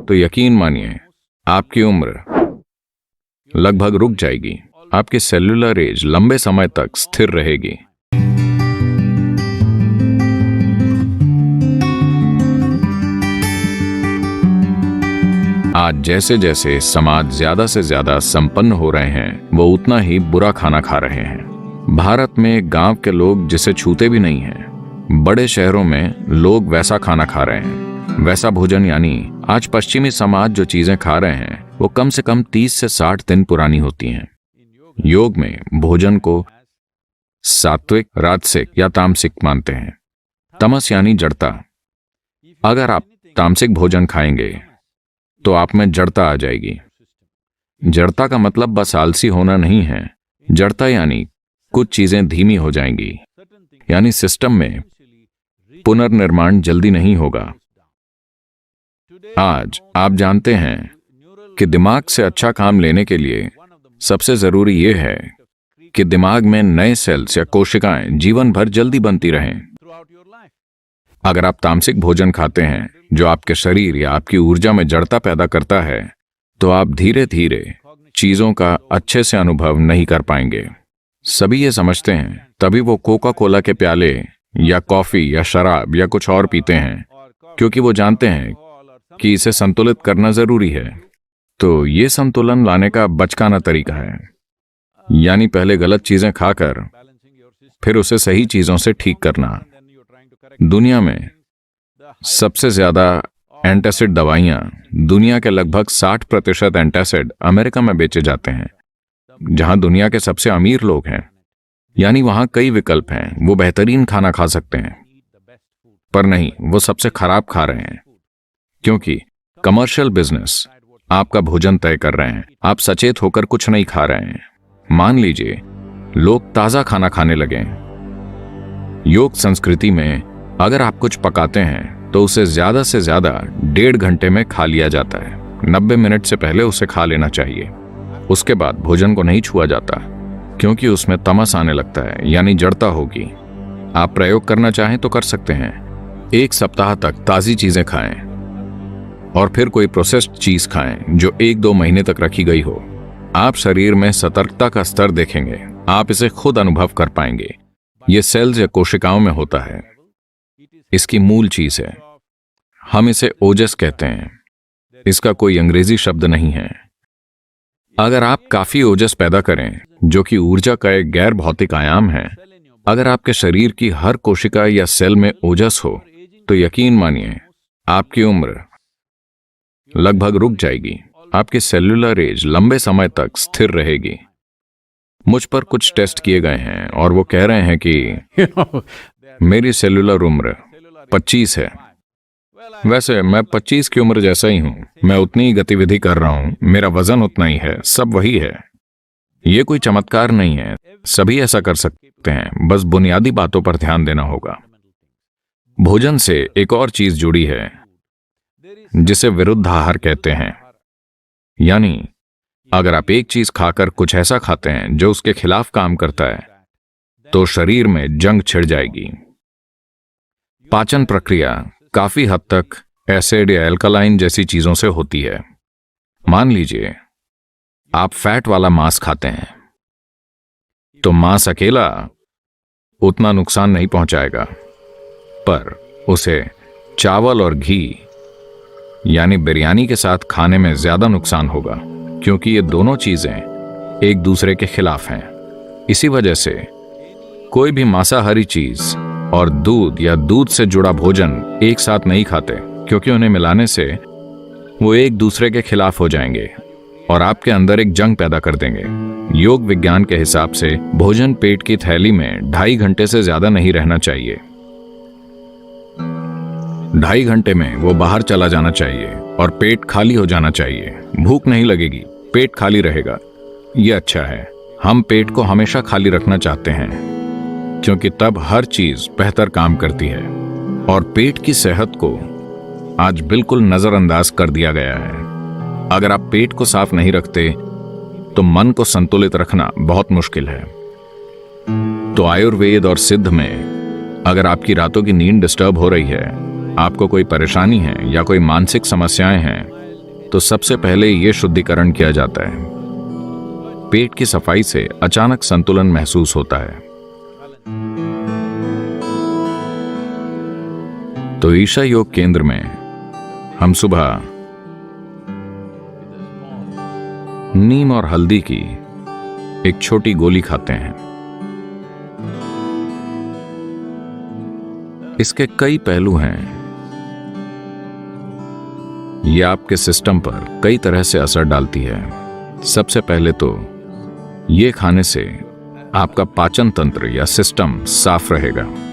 तो यकीन मानिए आपकी उम्र लगभग रुक जाएगी। आपकी सेल्यूलर एज लंबे समय तक स्थिर रहेगी। आज जैसे जैसे समाज ज्यादा से ज्यादा संपन्न हो रहे हैं, वो उतना ही बुरा खाना खा रहे हैं। भारत में गांव के लोग जिसे छूते भी नहीं हैं, बड़े शहरों में लोग वैसा खाना खा रहे हैं। वैसा भोजन यानी आज पश्चिमी समाज जो चीजें खा रहे हैं वो कम से कम 30 से 60 दिन पुरानी होती हैं। योग में भोजन को सात्विक, राजसिक या तामसिक मानते हैं। तमस यानी जड़ता। अगर आप तामसिक भोजन खाएंगे तो आप में जड़ता आ जाएगी। जड़ता का मतलब बस आलसी होना नहीं है। जड़ता यानी कुछ चीजें धीमी हो जाएंगी, यानी सिस्टम में पुनर्निर्माण जल्दी नहीं होगा। आज आप जानते हैं कि दिमाग से अच्छा काम लेने के लिए सबसे जरूरी यह है कि दिमाग में नए सेल्स या कोशिकाएं जीवन भर जल्दी बनती रहें। अगर आप तामसिक भोजन खाते हैं जो आपके शरीर या आपकी ऊर्जा में जड़ता पैदा करता है, तो आप धीरे धीरे चीजों का अच्छे से अनुभव नहीं कर पाएंगे। सभी ये समझते हैं, तभी वो कोका कोला के प्याले या कॉफी या शराब या कुछ और पीते हैं, क्योंकि वो जानते हैं कि इसे संतुलित करना जरूरी है। तो ये संतुलन लाने का बचकाना तरीका है, यानी पहले गलत चीजें खाकर फिर उसे सही चीजों से ठीक करना। दुनिया में सबसे ज्यादा एंटासिड दवाइयां, दुनिया के लगभग 60% एंटासिड अमेरिका में बेचे जाते हैं, जहां दुनिया के सबसे अमीर लोग हैं। यानी वहां कई विकल्प हैं, वो बेहतरीन खाना खा सकते हैं, पर नहीं, वो सबसे खराब खा रहे हैं, क्योंकि कमर्शियल बिजनेस आपका भोजन तय कर रहे हैं। आप सचेत होकर कुछ नहीं खा रहे हैं। मान लीजिए लोग ताजा खाना खाने लगे। योग संस्कृति में अगर आप कुछ पकाते हैं तो उसे ज्यादा से ज्यादा 1.5 घंटे में खा लिया जाता है। 90 मिनट से पहले उसे खा लेना चाहिए। उसके बाद भोजन को नहीं छुआ जाता, क्योंकि उसमें तमस आने लगता है, यानी जड़ता होगी। आप प्रयोग करना चाहें तो कर सकते हैं। 1 सप्ताह तक ताजी चीजें खाएं और फिर कोई प्रोसेस्ड चीज खाएं जो 1-2 महीने तक रखी गई हो। आप शरीर में सतर्कता का स्तर देखेंगे। आप इसे खुद अनुभव कर पाएंगे। ये सेल्स या कोशिकाओं में होता है। इसकी मूल चीज है। हम इसे ओजस कहते हैं। इसका कोई अंग्रेजी शब्द नहीं है। अगर आप काफी ओजस पैदा करें, जो कि ऊर्जा का एक गैर भौतिक आयाम है, अगर आपके शरीर की हर कोशिका या सेल में ओजस हो, तो यकीन मानिए आपकी उम्र लगभग रुक जाएगी। आपकी सेल्यूलर एज लंबे समय तक स्थिर रहेगी। मुझ पर कुछ टेस्ट किए गए हैं और वो कह रहे हैं कि मेरी सेल्यूलर उम्र 25 है। वैसे मैं 25 की उम्र जैसा ही हूं। मैं उतनी ही गतिविधि कर रहा हूं, मेरा वजन उतना ही है, सब वही है। ये कोई चमत्कार नहीं है, सभी ऐसा कर सकते हैं, बस बुनियादी बातों पर ध्यान देना होगा। भोजन से एक और चीज जुड़ी है जिसे विरुद्ध आहार कहते हैं। यानी अगर आप एक चीज खाकर कुछ ऐसा खाते हैं जो उसके खिलाफ काम करता है, तो शरीर में जंग छिड़ जाएगी। पाचन प्रक्रिया काफी हद तक एसिड या एल्कलाइन जैसी चीजों से होती है। मान लीजिए आप फैट वाला मांस खाते हैं, तो मांस अकेला उतना नुकसान नहीं पहुंचाएगा, पर उसे चावल और घी यानी बिरयानी के साथ खाने में ज्यादा नुकसान होगा, क्योंकि ये दोनों चीजें एक दूसरे के खिलाफ हैं। इसी वजह से कोई भी मांसाहारी चीज और दूध या दूध से जुड़ा भोजन एक साथ नहीं खाते, क्योंकि उन्हें मिलाने से वो एक दूसरे के खिलाफ हो जाएंगे और आपके अंदर एक जंग पैदा कर देंगे। योग विज्ञान के हिसाब से भोजन पेट की थैली में 2.5 घंटे से ज्यादा नहीं रहना चाहिए। 2.5 घंटे में वो बाहर चला जाना चाहिए और पेट खाली हो जाना चाहिए। भूख नहीं लगेगी, पेट खाली रहेगा। ये अच्छा है। हम पेट को हमेशा खाली रखना चाहते हैं, क्योंकि तब हर चीज बेहतर काम करती है। और पेट की सेहत को आज बिल्कुल नजरअंदाज कर दिया गया है। अगर आप पेट को साफ नहीं रखते तो मन को संतुलित रखना बहुत मुश्किल है। तो आयुर्वेद और सिद्ध में अगर आपकी रातों की नींद डिस्टर्ब हो रही है, आपको कोई परेशानी है या कोई मानसिक समस्याएं हैं, तो सबसे पहले ये शुद्धिकरण किया जाता है। पेट की सफाई से अचानक संतुलन महसूस होता है। तो ईशा योग केंद्र में हम सुबह नीम और हल्दी की एक छोटी गोली खाते हैं। इसके कई पहलू हैं। यह आपके सिस्टम पर कई तरह से असर डालती है। सबसे पहले तो ये खाने से आपका पाचन तंत्र या सिस्टम साफ रहेगा।